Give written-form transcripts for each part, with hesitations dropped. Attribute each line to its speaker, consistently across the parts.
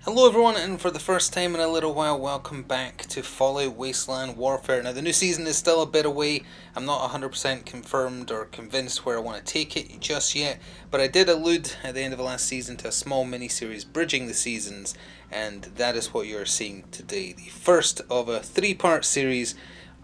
Speaker 1: Hello everyone, and for the first time in a little while, welcome back to Fallout Wasteland Warfare. Now the new season is still a bit away. I'm not 100% confirmed or convinced where I want to take it just yet, but I did allude at the end of the last season to a small mini-series bridging the seasons, and that is what you're seeing today. The first of a three-part series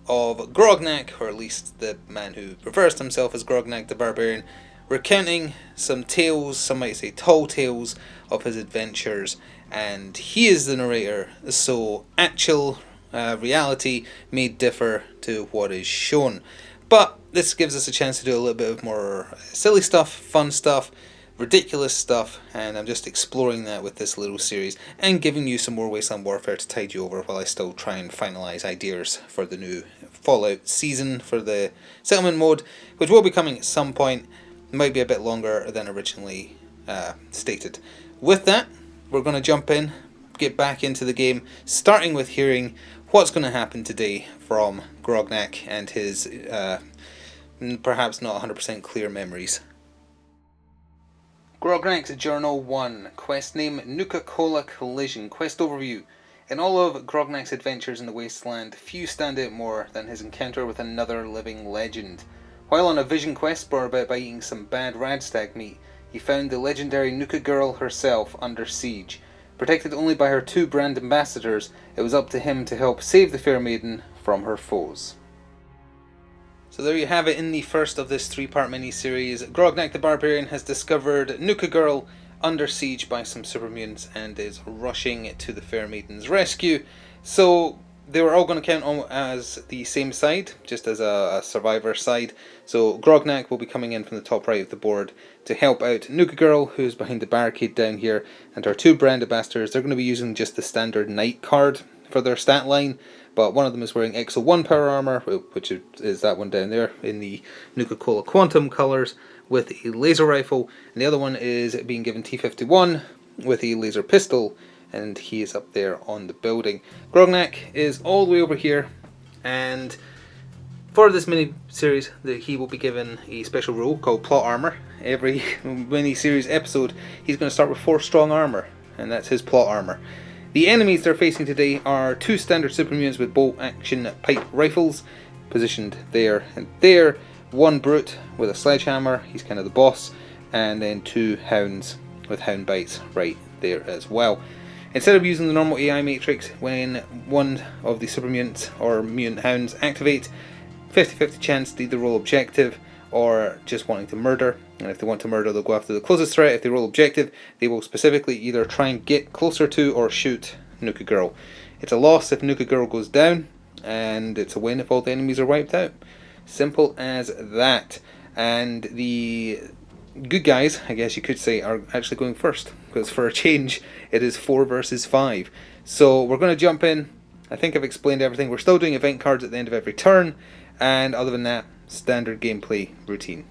Speaker 1: of Grognak, or at least the man who reversed himself as Grognak the Barbarian, recounting some tales, some might say tall tales, of his adventures, and he is the narrator, so actual reality may differ to what is shown. But this gives us a chance to do a little bit of more silly stuff, fun stuff, ridiculous stuff, and I'm just exploring that with this little series and giving you some more Wasteland Warfare to tide you over while I still try and finalise ideas for the new Fallout season for the settlement mode, which will be coming at some point. Might be a bit longer than originally stated. With that, we're going to jump in, get back into the game, starting with hearing what's going to happen today from Grognak and his perhaps not 100% clear memories. Grognak's Journal 1, Quest Name Nuka-Cola Collision, Quest Overview. In all of Grognak's adventures in the Wasteland, few stand out more than his encounter with another living legend. While on a vision quest brought about by eating some bad radstag meat, he found the legendary Nuka girl herself under siege. Protected only by her two brand ambassadors, it was up to him to help save the fair maiden from her foes. So there you have it in the first of this three-part mini-series. Grognak the Barbarian has discovered Nuka girl under siege by some supermutants and is rushing to the fair maiden's rescue. So they were all going to count on as the same side, just as a survivor side. So Grognak will be coming in from the top right of the board to help out Nuka Girl, who's behind the barricade down here, and our two brand ambassadors. They're going to be using just the standard Knight card for their stat line, but one of them is wearing Exo 1 power armor, which is that one down there in the Nuka-Cola Quantum colors, with a laser rifle, and the other one is being given T51 with a laser pistol, and he is up there on the building. Grognak is all the way over here, and for this mini-series he will be given a special rule called Plot Armor. Every mini-series episode he's going to start with 4 strong armor, and that's his plot armor. The enemies they're facing today are 2 standard supermutants with bolt action pipe rifles, positioned there and there, 1 brute with a sledgehammer, he's kind of the boss, and then 2 hounds with hound bites right there as well. Instead of using the normal AI matrix, when one of the super mutants or mutant hounds activate, 50-50 chance to either roll objective or just wanting to murder. And if they want to murder, they'll go after the closest threat. If they roll objective, they will specifically either try and get closer to or shoot Nuka Girl. It's a loss if Nuka Girl goes down, and it's a win if all the enemies are wiped out. Simple as that. And the good guys, I guess you could say, are actually going first, because for a change it is 4 versus 5. So we're going to jump in. I think I've explained everything. We're still doing event cards at the end of every turn, and other than that, standard gameplay routine.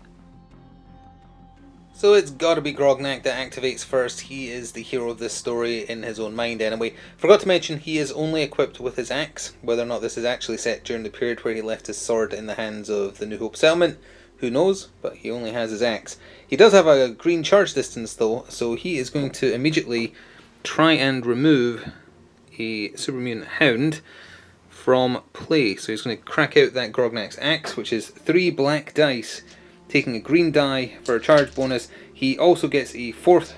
Speaker 1: So it's got to be Grognak that activates first. He is the hero of this story in his own mind anyway. Forgot to mention he is only equipped with his axe. Whether or not this is actually set during the period where he left his sword in the hands of the New Hope settlement, who knows, but he only has his axe. He does have a green charge distance though, so he is going to immediately try and remove a super mutant hound from play. So he's going to crack out that Grognak's axe, which is 3 black dice, taking a green die for a charge bonus. He also gets a 4th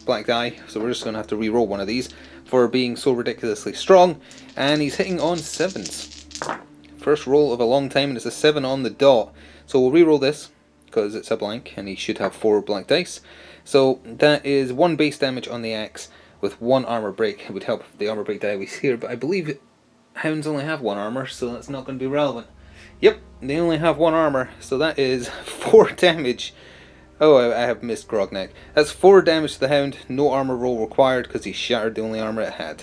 Speaker 1: black die, so we're just going to have to re-roll one of these for being so ridiculously strong, and he's hitting on 7s. First roll of a long time, and it's a 7 on the dot. So we'll re-roll this, because it's a blank, and he should have 4 black dice. So that is 1 base damage on the axe with 1 armor break. It would help if the armor break die was here, but I believe hounds only have 1 armor, so that's not going to be relevant. Yep, they only have 1 armor, so that is 4 damage. Oh, I have missed Grognak. That's 4 damage to the hound, no armor roll required because he shattered the only armor it had.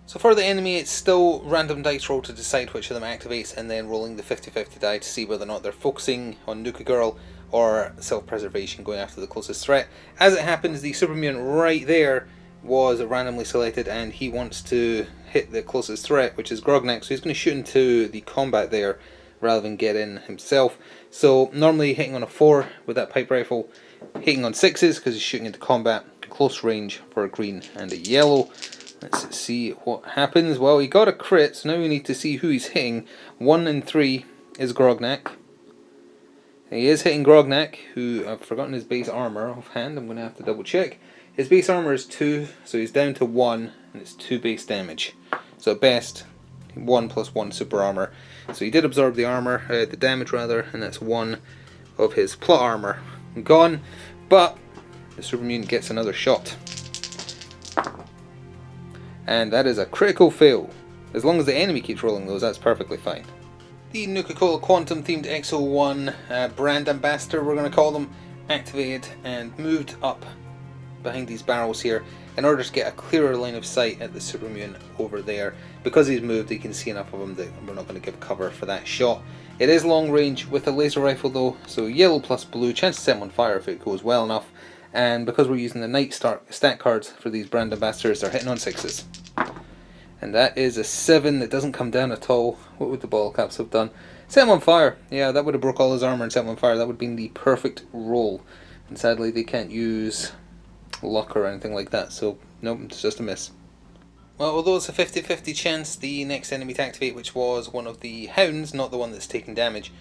Speaker 1: So for the enemy, it's still random dice roll to decide which of them activates, and then rolling the 50-50 die to see whether or not they're focusing on Nuka Girl or self-preservation, going after the closest threat. As it happens, the super mutant right there was randomly selected, and he wants to hit the closest threat, which is Grognak, so he's going to shoot into the combat there rather than get in himself. So normally hitting on a 4 with that pipe rifle, hitting on 6s because he's shooting into combat, close range for a green and a yellow. Let's see what happens. Well, he got a crit, so now we need to see who he's hitting. 1 and 3 is Grognak. He is hitting Grognak, who I've forgotten his base armor offhand. I'm going to have to double check. His base armor is 2, so he's down to 1, and it's 2 base damage. So at best, 1 plus 1 super armor. So he did absorb the armor, the damage rather, and that's 1 of his plot armor gone. But the super mutant gets another shot. And that is a critical fail. As long as the enemy keeps rolling those, that's perfectly fine. The Nuka-Cola Quantum themed X01 brand ambassador, we're going to call them, activated and moved up behind these barrels here in order to get a clearer line of sight at the super mutant over there. Because he's moved, you can see enough of him that we're not going to give cover for that shot. It is long range with a laser rifle though, so yellow plus blue, chance to set him on fire if it goes well enough. And because we're using the night stat cards for these brand ambassadors, they're hitting on 6s. And that is a 7 that doesn't come down at all. What would the ball caps have done? Set him on fire. Yeah, that would have broke all his armor and set him on fire. That would have been the perfect roll. And sadly they can't use luck or anything like that, so nope, it's just a miss. Well, although it's a 50-50 chance, the next enemy to activate, which was one of the hounds, not the one that's taking damage,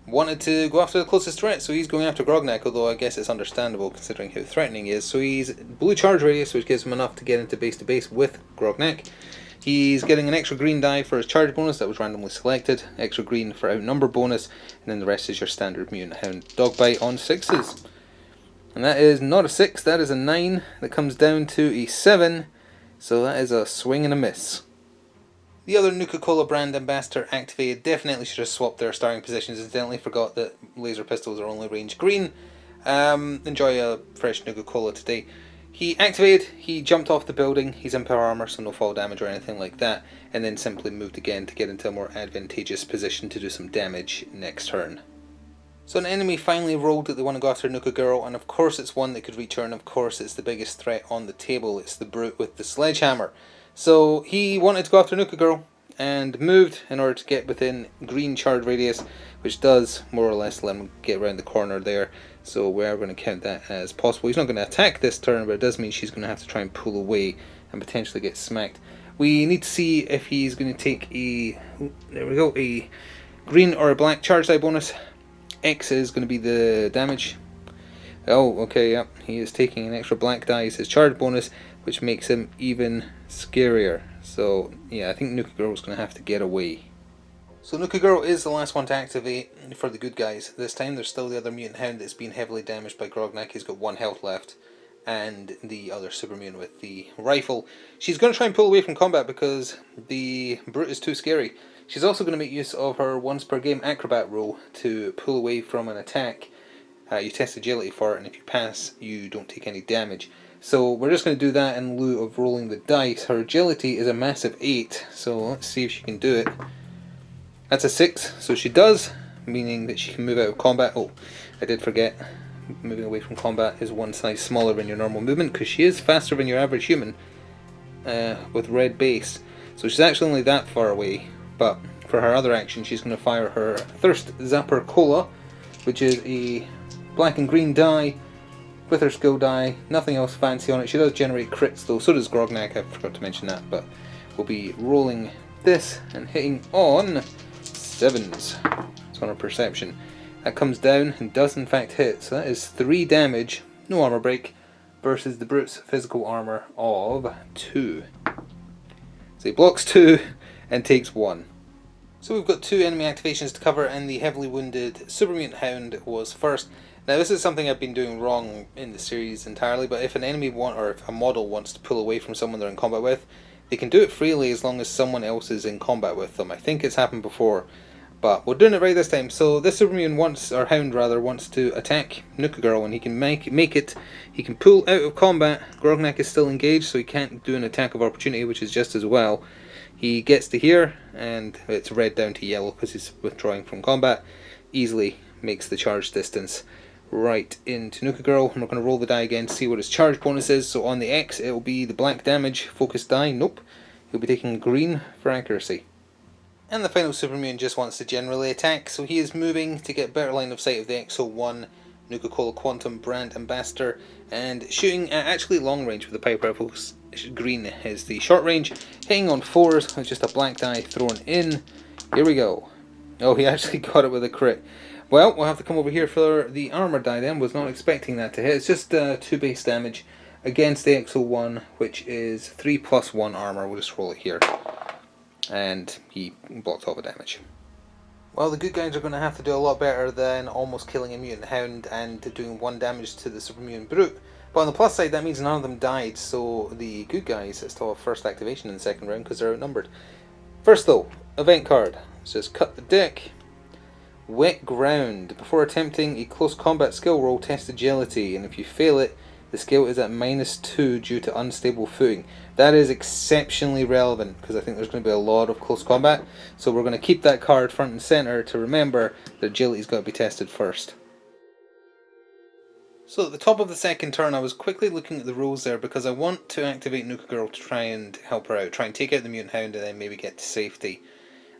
Speaker 1: wanted to go after the closest threat, so he's going after Grognak, although I guess it's understandable considering how threatening he is. So he's blue charge radius, which gives him enough to get into base to base with Grognak. He's getting an extra green die for his charge bonus that was randomly selected, extra green for outnumber bonus, and then the rest is your standard mutant hound dog bite on 6s. And that is not a 6, that is a 9, that comes down to a 7, so that is a swing and a miss. The other Nuka-Cola brand ambassador activated definitely should have swapped their starting positions. Incidentally, forgot that laser pistols are only range green. Enjoy a fresh Nuka-Cola today. He activated, he jumped off the building, he's in power armor, so no fall damage or anything like that, and then simply moved again to get into a more advantageous position to do some damage next turn. So an enemy finally rolled that they want to go after Nuka Girl, and of course it's one that could reach her, and of course it's the biggest threat on the table. It's the brute with the sledgehammer. So he wanted to go after Nuka Girl and moved in order to get within green charge radius, which does more or less let him get around the corner there. So we are going to count that as possible. He's not going to attack this turn, but it does mean she's going to have to try and pull away and potentially get smacked. We need to see if he's going to take a, there we go, a green or a black charge die bonus. X is going to be the damage. Oh, okay, yep. He is taking an extra black die as his charge bonus, which makes him even scarier. So, yeah, I think Nuka Girl is going to have to get away. So Nuka Girl is the last one to activate for the good guys. This time there's still the other mutant hound that's been heavily damaged by Grognak. He's got 1 health left. And the other super mutant with the rifle. She's going to try and pull away from combat because the brute is too scary. She's also going to make use of her once per game acrobat roll to pull away from an attack. You test agility for it, and if you pass, you don't take any damage. So we're just going to do that in lieu of rolling the dice. Her agility is a massive 8, so let's see if she can do it. That's a 6, so she does, meaning that she can move out of combat. Oh, I did forget. Moving away from combat is 1 size smaller than your normal movement, because she is faster than your average human with red base. So she's actually only that far away. But for her other action, she's going to fire her Thirst Zapper Cola, which is a black and green die with her skill die. Nothing else fancy on it. She does generate crits though, so does Grognak. I forgot to mention that, but we'll be rolling this and hitting on 7s. It's on her perception. That comes down and does in fact hit, so that is 3 damage, no armor break, versus the brute's physical armor of 2. So he blocks 2 and takes 1. So we've got 2 enemy activations to cover, and the heavily wounded Super Mutant Hound was first. Now this is something I've been doing wrong in the series entirely, but if an enemy or if a model wants to pull away from someone they're in combat with, they can do it freely as long as someone else is in combat with them. I think it's happened before, but we're doing it right this time. So this Super Mutant wants, or Hound rather, wants to attack Nuka Girl, and he can make it. He can pull out of combat. Grognak is still engaged, so he can't do an attack of opportunity, which is just as well. He gets to here, and it's red down to yellow because he's withdrawing from combat. Easily makes the charge distance right into Nuka Girl. And we're going to roll the die again to see what his charge bonus is. So on the X, it will be the black damage focus die. Nope. He'll be taking green for accuracy. And the final Super Mutant just wants to generally attack, so he is moving to get better line of sight of the X01 Nuka-Cola Quantum brand ambassador, and shooting at actually long range with the pipe rifles, green is the short range. Hitting on 4s with just a black die thrown in. Here we go. Oh, he actually got it with a crit. Well, we'll have to come over here for the armor die then. Was not expecting that to hit. It's just 2 base damage against the XO1, which is 3+1 armor. We'll just roll it here. And he blocked all the damage. Well, the good guys are going to have to do a lot better than almost killing a mutant hound and doing 1 damage to the super mutant brute. But on the plus side, that means none of them died, so the good guys still have first activation in the second round because they're outnumbered. First though, event card. Let's just cut the deck. Wet ground. Before attempting a close combat skill roll, test agility, and if you fail it, the skill is at -2 due to unstable footing. That is exceptionally relevant because I think there's going to be a lot of close combat. So we're going to keep that card front and center to remember that agility's got to be tested first. So at the top of the second turn, I was quickly looking at the rules there because I want to activate Nuka Girl to try and help her out, try and take out the mutant hound and then maybe get to safety.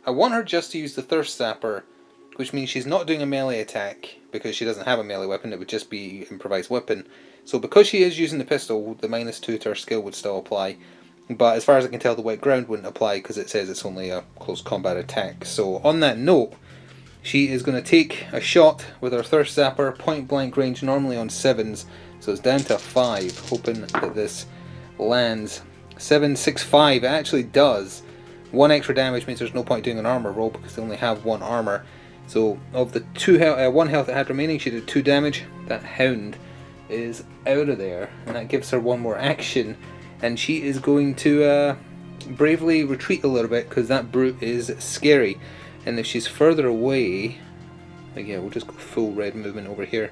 Speaker 1: I want her just to use the Thirst Zapper, which means she's not doing a melee attack because she doesn't have a melee weapon. It would just be improvised weapon. So because she is using the pistol, the -2 to her skill would still apply. But as far as I can tell, the wet ground wouldn't apply because it says it's only a close combat attack. So on that note, she is going to take a shot with her Thirst Zapper, point blank range, normally on 7s. So it's down to 5, hoping that this lands. 7, 6, 5, it actually does. 1 extra damage means there's no point doing an armor roll because they only have 1 armor. So of the 1 health it had remaining, she did 2 damage. That hound is out of there, and that gives her 1 more action, and she is going to bravely retreat a little bit because that brute is scary. And if she's further away, yeah, we'll just go full red movement over here.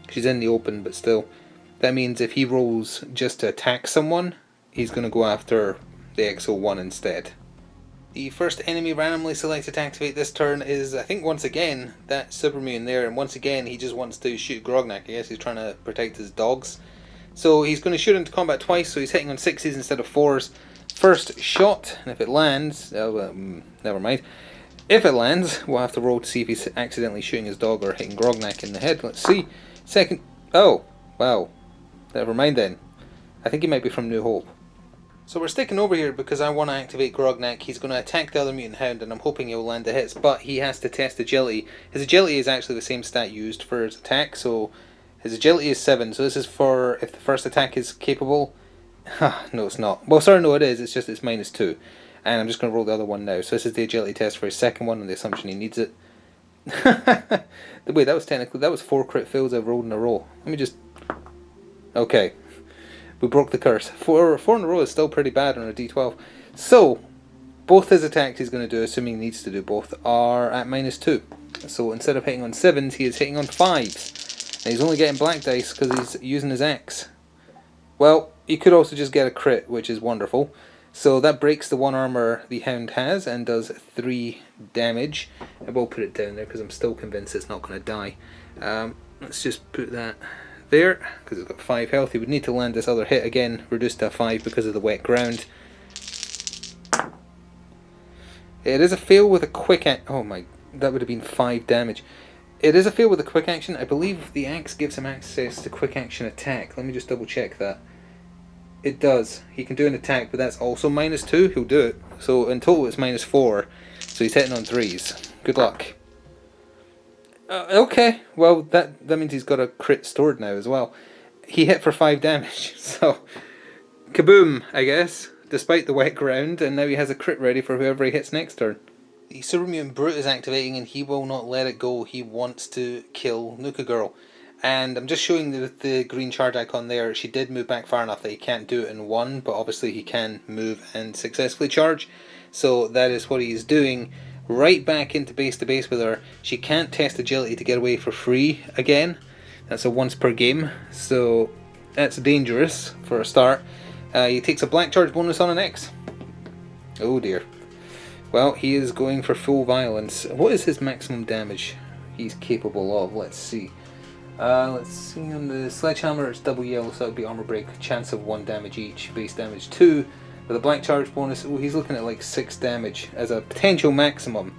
Speaker 1: She's in the open, but still, that means if he rolls just to attack someone, he's going to go after the XO1 instead. The first enemy randomly selected to activate this turn is, I think once again, that super mutant there, and once again he just wants to shoot Grognak. I guess he's trying to protect his dogs. So he's going to shoot into combat twice, so he's hitting on 6s instead of 4s. First shot, and if it lands, never mind. If it lands, we'll have to roll to see if he's accidentally shooting his dog or hitting Grognak in the head. Let's see. Second, oh, wow, never mind then. I think he might be from New Hope. So we're sticking over here because I want to activate Grognak. He's going to attack the other mutant hound and I'm hoping he'll land the hits, but he has to test agility. His agility is actually the same stat used for his attack, so his agility is 7, so this is for if the first attack is capable. No, it's not. Well, sorry, no, it is. It's just it's -2. And I'm just going to roll the other one now. So this is the agility test for his second one on the assumption he needs it. Wait, that was 4 crit fails I've rolled in a row. Let me just... Okay. We broke the curse. 4 in a row is still pretty bad on a d12. So, both his attacks he's going to do, assuming he needs to do both, are at -2. So instead of hitting on 7s, he is hitting on 5s. And he's only getting black dice because he's using his axe. Well, he could also just get a crit, which is wonderful. So that breaks the 1 armor the hound has and does 3 damage. I will put it down there because I'm still convinced it's not going to die. Let's just put that there because it's got 5 health. He would need to land this other hit again, reduced to 5 because of the wet ground. It is a fail with a quick action. Oh my, that would have been 5 damage. It is a fail with a quick action. I believe the axe gives him access to quick action attack. Let me just double check that. It does. He can do an attack, but that's also -2. He'll do it. So in total it's -4. So he's hitting on 3s. Good luck. Okay, well that means he's got a crit stored now as well. He hit for 5 damage. So kaboom, I guess. Despite the wet ground, and now he has a crit ready for whoever he hits next turn. The Super Mutant Brute is activating and he will not let it go. He wants to kill Nuka Girl. And I'm just showing the green charge icon there. She did move back far enough that he can't do it in 1, but obviously he can move and successfully charge. So that is what he's doing. Right back into base to base with her. She can't test agility to get away for free again. That's a once per game. So that's dangerous for a start. He takes a black charge bonus on an X. Oh dear. Well, he is going for full violence. What is his maximum damage he's capable of? Let's see. Let's see, on the sledgehammer it's double yellow, so that would be armor break, chance of 1 damage each, base damage 2. With a black charge bonus, oh, he's looking at like 6 damage as a potential maximum.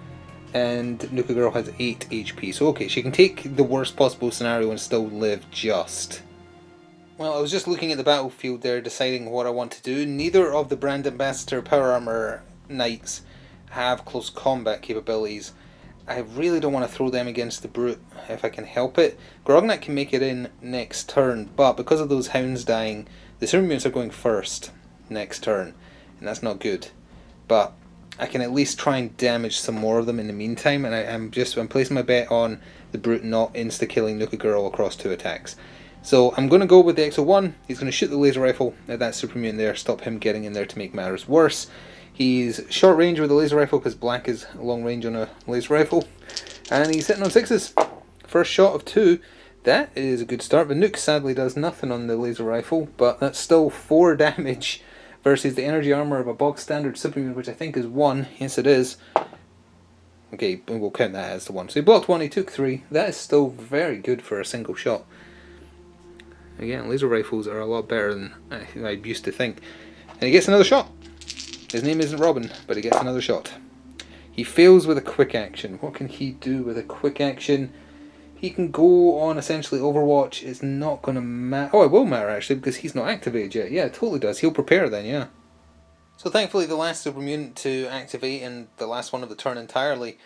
Speaker 1: And Nuka Girl has 8 HP, so okay, she can take the worst possible scenario and still live just. Well, I was just looking at the battlefield there, deciding what I want to do. Neither of the Brand Ambassador Power Armor Knights have close combat capabilities. I really don't want to throw them against the Brute if I can help it. Grognak can make it in next turn, but because of those hounds dying, the super mutants are going first next turn, and that's not good. But I can at least try and damage some more of them in the meantime, and I'm placing my bet on the Brute not insta-killing Nuka Girl across 2 attacks. So I'm going to go with the XO1. He's going to shoot the laser rifle at that super mutant there, stop him getting in there to make matters worse. He's short range with the laser rifle because black is long range on a laser rifle. And he's hitting on 6s. First shot of 2. That is a good start. The nuke sadly does nothing on the laser rifle, but that's still 4 damage versus the energy armor of a box standard super mutant, which I think is 1. Yes, it is. Okay, we'll count that as the 1. So he blocked 1, he took 3. That is still very good for a single shot. Again, laser rifles are a lot better than I used to think. And he gets another shot. His name isn't Robin, but he gets another shot. He fails with a quick action. What can he do with a quick action? He can go on essentially Overwatch. It's not going to matter. Oh, it will matter actually, because he's not activated yet. Yeah, it totally does. He'll prepare then, yeah. So thankfully the last super mutant to activate, and the last one of the turn entirely,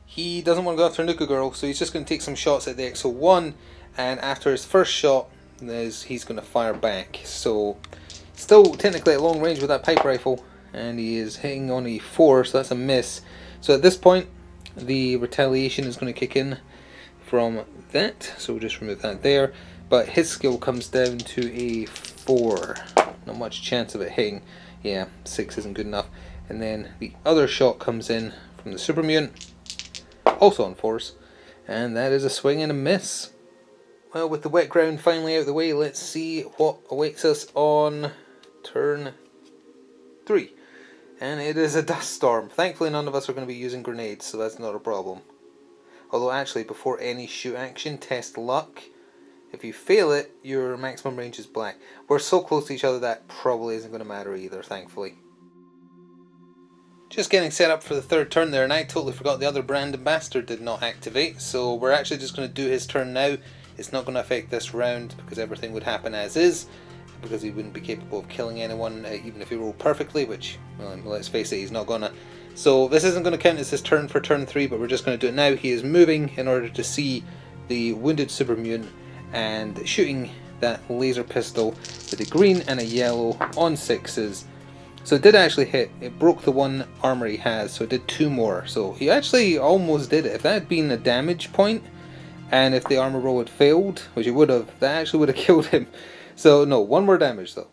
Speaker 1: he doesn't want to go after Nuka Girl, so he's just going to take some shots at the XO1, and after his first shot, he's going to fire back. So still technically at long range with that pipe rifle, and he is hitting on a 4, so that's a miss. So at this point the retaliation is going to kick in from that, so we'll just remove that there, but his skill comes down to a 4. Not much chance of it hitting. Yeah, 6 isn't good enough. And then the other shot comes in from the super mutant, also on 4s, and that is a swing and a miss. Well, with the wet ground finally out of the way, let's see what awaits us on turn 3. And it is a dust storm. Thankfully none of us are going to be using grenades, so that's not a problem. Although actually, before any shoot action, test luck. If you fail it, your maximum range is black. We're so close to each other that probably isn't going to matter either, thankfully. Just getting set up for the third turn there, and I totally forgot the other Brand Ambassador did not activate, so we're actually just going to do his turn now. It's not going to affect this round because everything would happen as is, because he wouldn't be capable of killing anyone even if he rolled perfectly, which, well, let's face it, he's not going to. So this isn't going to count as his turn for turn 3, but we're just going to do it now. He is moving in order to see the wounded super mutant and shooting that laser pistol with a green and a yellow on 6s. So it did actually hit. It broke the 1 armor he has, so it did 2 more. So he actually almost did it. If that had been a damage point, and if the armor roll had failed, which it would have, that actually would have killed him. So no, 1 more damage though.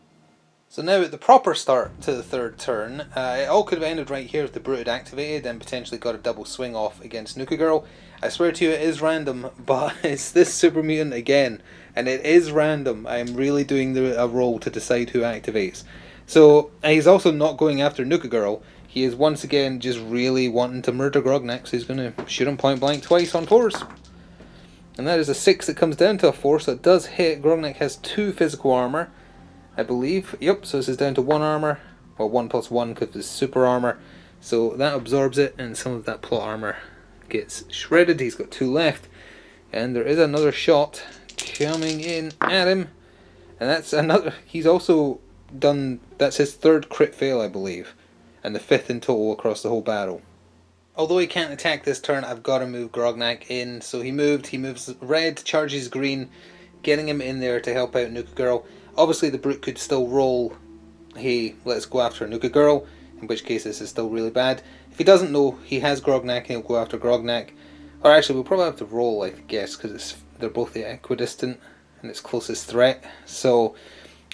Speaker 1: So now at the proper start to the third turn, it all could have ended right here if the Brute had activated and potentially got a double swing off against Nuka Girl. I swear to you it is random, but it's this super mutant again, and it is random. I'm really doing a roll to decide who activates. So he's also not going after Nuka Girl. He is once again just really wanting to murder Grognak, so he's going to shoot him point blank twice on 4s. And that is a 6 that comes down to a 4, so it does hit. Grognak has 2 physical armor, I believe. Yep, so this is down to 1 armor. Well, 1 plus 1 because it's super armor. So that absorbs it, and some of that plot armor gets shredded. He's got 2 left. And there is another shot coming in at him. And that's another... He's also done... That's his 3rd crit fail, I believe. And the 5th in total across the whole battle. Although he can't attack this turn, I've got to move Grognak in. So he moves red, charges green, getting him in there to help out Nuka Girl. Obviously the Brute could still roll, hey, let's go after Nuka Girl, in which case this is still really bad. If he doesn't know, he has Grognak and he'll go after Grognak. Or actually, we'll probably have to roll, I guess, because they're both the equidistant and its closest threat. So,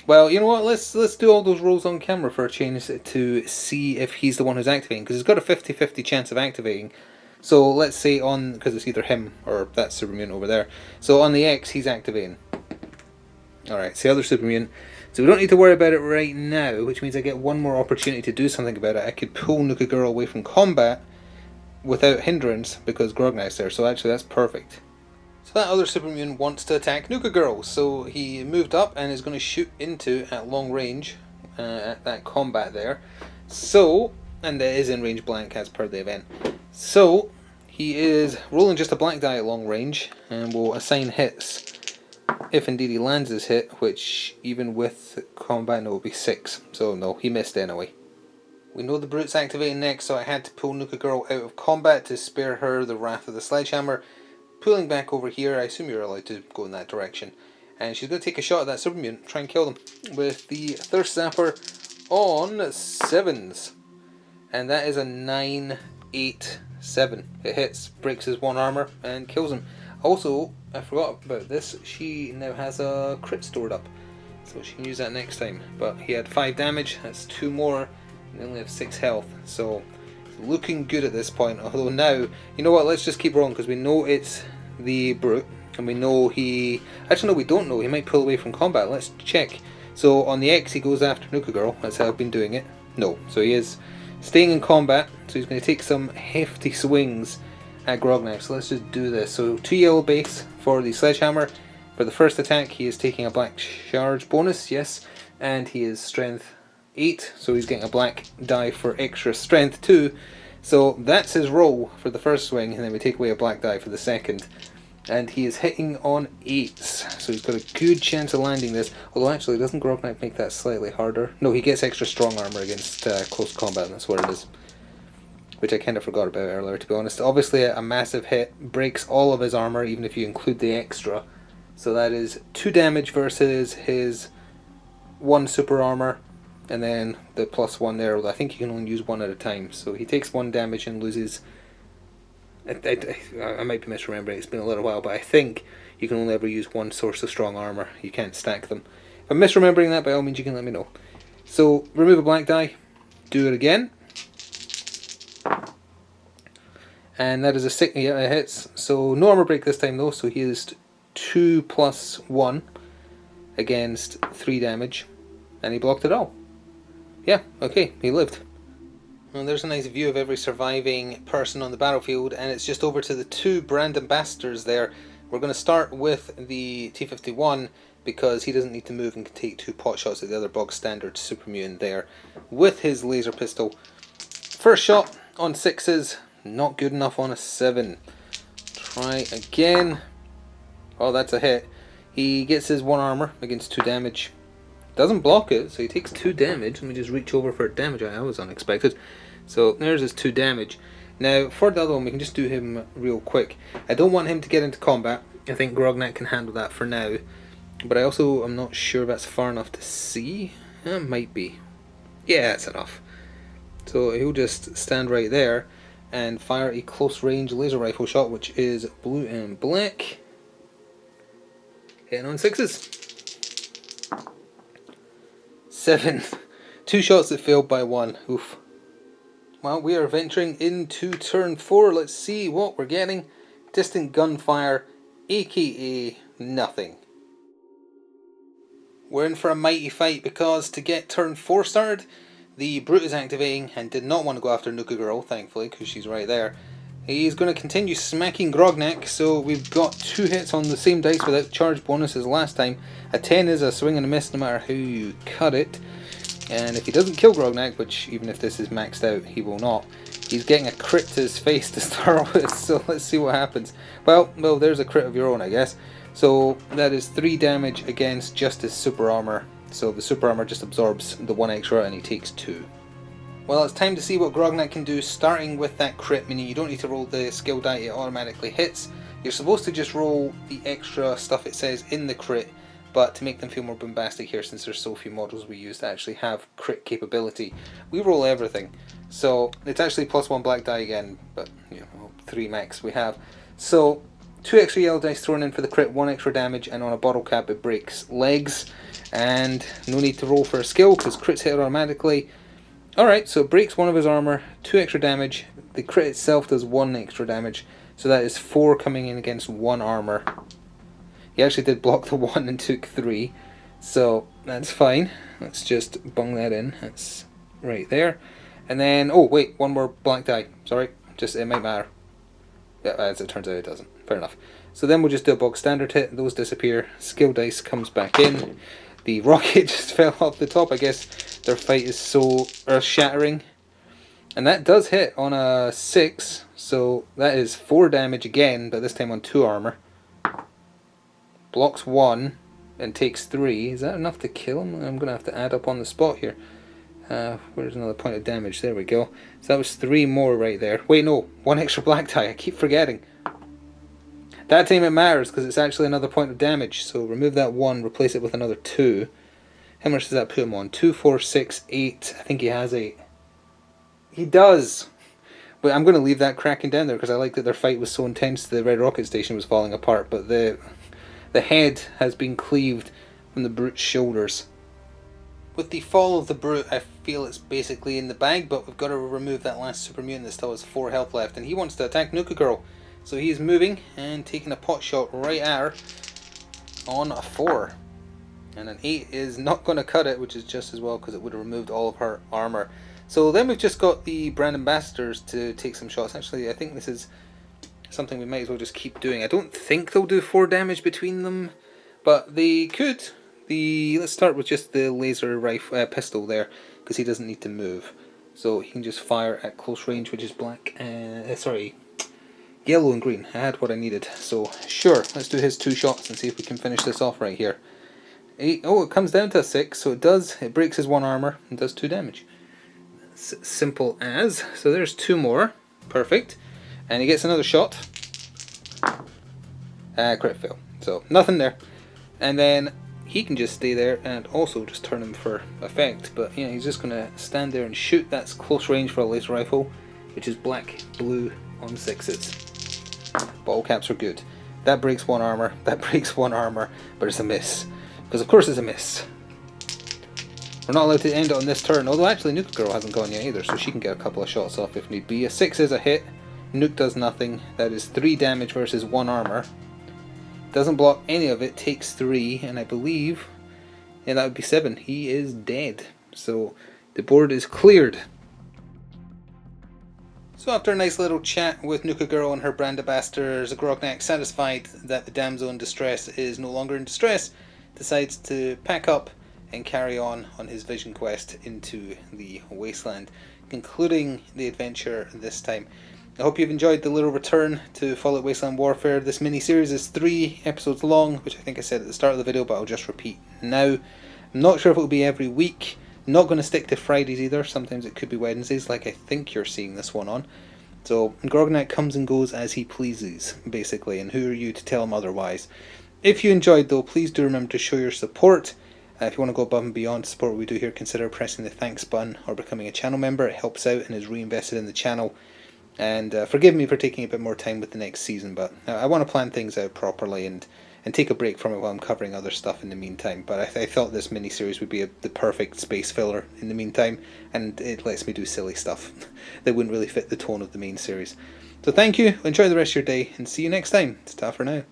Speaker 1: well, you know what, let's do all those rolls on camera for a change to see if he's the one who's activating, because he's got a 50-50 chance of activating. So let's say on, because it's either him or that super mutant over there. So on the X, he's activating. Alright, it's the other super mutant. So we don't need to worry about it right now, which means I get 1 more opportunity to do something about it. I could pull Nuka Girl away from combat without hindrance because Grognak's there, so actually that's perfect. So that other super mutant wants to attack Nuka Girl, so he moved up and is going to shoot into at long range at that combat there. So, and it is in range blank as per the event. So he is rolling just a black die at long range, and we'll assign hits if indeed he lands his hit, which even with combat no, it would be 6, so no, he missed anyway. We know the Brute's activating next, so I had to pull Nuka Girl out of combat to spare her the wrath of the sledgehammer. Pulling back over here, I assume you're allowed to go in that direction. And she's going to take a shot at that super mutant, try and kill them with the Thirst Zapper on 7s. And that is a 9, 8, 7. It hits, breaks his 1 armor, and kills him. Also, I forgot about this, she now has a crit stored up, so she can use that next time. But he had 5 damage, that's 2 more, and they only have 6 health, so it's looking good at this point. Although now, you know what, let's just keep rolling, because we know it's the Brute, and we know he... Actually no, we don't know, he might pull away from combat, let's check. So on the X he goes after Nuka Girl, that's how I've been doing it. No, so he is staying in combat, so he's going to take some hefty swings at Grognak. So let's just do this. So 2 yellow base for the sledgehammer. For the first attack he is taking a black charge bonus, yes, and he is strength 8, so he's getting a black die for extra strength too. So that's his roll for the first swing, and then we take away a black die for the second. And he is hitting on 8s, so he's got a good chance of landing this. Although actually, doesn't Grognak make that slightly harder? No, he gets extra strong armor against close combat, and that's what it is. Which I kind of forgot about earlier, to be honest. Obviously a massive hit breaks all of his armor, even if you include the extra. So that is 2 damage versus his 1 super armor, and then the +1 there, although I think you can only use 1 at a time. So he takes 1 damage and loses... I might be misremembering, it's been a little while, but I think you can only ever use 1 source of strong armor. You can't stack them. If I'm misremembering that, by all means you can let me know. So remove a black die, do it again. And that is a 6, yeah, it hits. So no armor break this time though, so he is 2 plus 1 against 3 damage. And he blocked it all. Yeah, okay, he lived. Well, there's a nice view of every surviving person on the battlefield, and it's just over to the 2 brand ambassadors there. We're going to start with the T-51 because he doesn't need to move and can take 2 pot shots at the other bog standard super mutant there with his laser pistol. First shot on 6s, not good enough on a 7. Try again. Oh, that's a hit. He gets his 1 armor against 2 damage. Doesn't block it, so he takes 2 damage. Let me just reach over for damage. That was unexpected. So there's his 2 damage. Now for the other one, we can just do him real quick. I don't want him to get into combat. I think Grognak can handle that for now. But I also am not sure that's far enough to see. It might be. Yeah, that's enough. So he'll just stand right there and fire a close range laser rifle shot, which is blue and black. Hitting on 6s. 7. 2 shots that failed by 1. Oof. Well, we are venturing into turn 4. Let's see what we're getting. Distant gunfire, aka nothing. We're in for a mighty fight because to get turn 4 started, the Brute is activating and did not want to go after Nuka Girl, thankfully, because she's right there. He's going to continue smacking Grognak, so we've got 2 hits on the same dice without charge bonus as last time. A 10 is a swing and a miss no matter how you cut it. And if he doesn't kill Grognak, which even if this is maxed out, he will not, he's getting a crit to his face to start with, so let's see what happens. Well, there's a crit of your own, I guess. So that is 3 damage against just his super armor. So the super armor just absorbs the 1 extra and he takes 2. Well, it's time to see what Grognak can do, starting with that crit, meaning you don't need to roll the skill die, it automatically hits. You're supposed to just roll the extra stuff it says in the crit, but to make them feel more bombastic here, since there's so few models we use that actually have crit capability, we roll everything. So it's actually +1 black die again, but you know, 3 max we have. So 2 extra yellow dice thrown in for the crit, 1 extra damage, and on a bottle cap it breaks legs. And no need to roll for a skill because crits hit automatically. Alright, so it breaks 1 of his armor, 2 extra damage. The crit itself does 1 extra damage, so that is 4 coming in against 1 armor. He actually did block the 1 and took 3, so that's fine. Let's just bung that in. That's right there. And then, oh wait, 1 more black die. Sorry, just it might matter. Yeah, as it turns out it doesn't. Fair enough. So then we'll just do a bog standard hit. Those disappear. Skill dice comes back in. The rocket just fell off the top. I guess their fight is so earth-shattering. And that does hit on a 6, so that is 4 damage again, but this time on 2 armor. blocks 1 and takes 3. Is that enough to kill him? I'm going to have to add up on the spot here. Where's another point of damage? There we go. So that was 3 more right there. Wait, no, 1 extra black die. I keep forgetting. That time it matters because it's actually another point of damage. So remove that 1, replace it with another 2. How much does that put him on? 2, 4, 6, 8. I think he has 8. He does! But I'm going to leave that cracking down there because I like that their fight was so intense the Red Rocket Station was falling apart. But the head has been cleaved from the Brute's shoulders. With the fall of the Brute, I feel it's basically in the bag, but we've got to remove that last super mutant that still has 4 health left. And he wants to attack Nuka Girl. So he is moving and taking a pot shot right at her on a 4. And an 8 is not going to cut it, which is just as well because it would have removed all of her armor. So then we've just got the brand ambassadors to take some shots. Actually, I think this is something we might as well just keep doing. I don't think they'll do 4 damage between them, but they could. Let's start with just the laser rifle pistol there, because he doesn't need to move. So he can just fire at close range, which is yellow and green. I had what I needed. So sure, let's do his 2 shots and see if we can finish this off right here. 8, oh, it comes down to a 6, so it breaks his 1 armor and does 2 damage. Simple as. So there's 2 more. Perfect. And he gets another shot. Crit fail. So nothing there. And then he can just stay there and also just turn him for effect. But yeah, he's just going to stand there and shoot. That's close range for a laser rifle, which is black, blue on 6s. But all caps are good. That breaks 1 armor. That breaks 1 armor. But it's a miss. Because of course it's a miss. We're not allowed to end it on this turn, although actually Nuka Girl hasn't gone yet either, so she can get a couple of shots off if need be. A 6 is a hit, Nuke does nothing, that is 3 damage versus 1 armor. Doesn't block any of it, takes 3, and I believe, yeah, that would be 7. He is dead, so the board is cleared. So after a nice little chat with Nuka Girl and her brand ambassadors, Grognak, satisfied that the damsel in distress is no longer in distress, decides to pack up and carry on his vision quest into the wasteland, concluding the adventure this time. I hope you've enjoyed the little return to Fallout Wasteland Warfare. This mini-series is 3 episodes long, which I think I said at the start of the video, but I'll just repeat now. I'm not sure if it will be every week. Not going to stick to Fridays either. Sometimes it could be Wednesdays, like I think you're seeing this one on. So Grognak comes and goes as he pleases, basically, and who are you to tell him otherwise? If you enjoyed though, please do remember to show your support. If you want to go above and beyond to support what we do here, consider pressing the thanks button or becoming a channel member. It helps out and is reinvested in the channel. And forgive me for taking a bit more time with the next season, but I want to plan things out properly and take a break from it while I'm covering other stuff in the meantime. But I thought this mini-series would be the perfect space filler in the meantime, and it lets me do silly stuff that wouldn't really fit the tone of the main series. So thank you, enjoy the rest of your day, and see you next time. Ta for now.